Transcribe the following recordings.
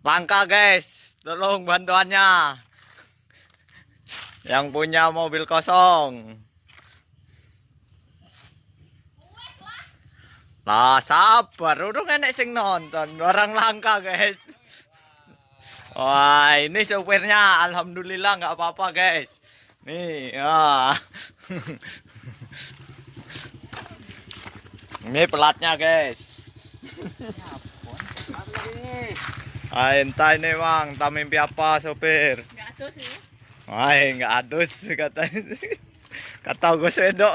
Langka guys, tolong bantuannya. Yang punya mobil kosong. Lah sabar, udah enek sing nonton, orang langka guys. Wah ini supirnya, alhamdulillah nggak apa-apa guys. Nih ya. Ini pelatnya guys. Entah ini bang, tak mimpi apa sopir? Nggak ada sih. Nggak adus katanya. Kata gue sedok.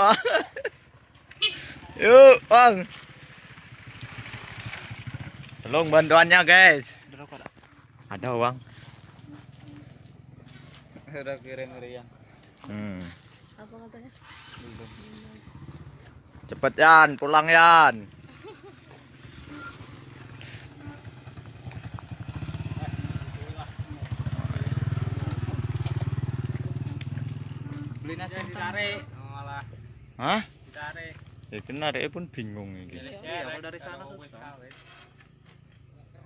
Yuk bang. Tolong bantuannya guys. Ada uang. Udah kirim Rian. Apa katanya? Cepet Yan, pulang Yan. Beli nasi ditarik. Malah. Hah? Ditarik. Itu narik pun bingung ini. Iya, kalau dari sana susah.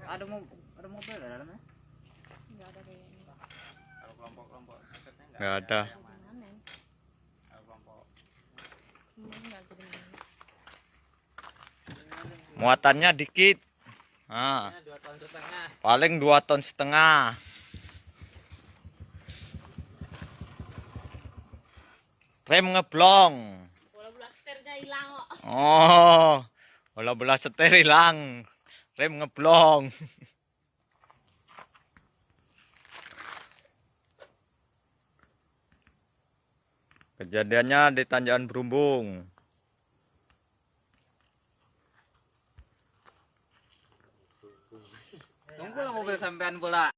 Ada mobil ada dalamnya? Nggak ada kayaknya. Kalau kelompok-kelompok dekatnya Nggak ada. Permanen. Kalau kelompok Nggak jadi main. Muatannya dikit. Nah, 2 tahun setengah. paling 2,5 ton. Rem ngeblong. Bola-bola setirnya hilang kok. Oh, bola-bola setir hilang. Rem ngeblong. Kejadiannya di Tanjakan Berumbung. Tunggu lah mobil sampean pula.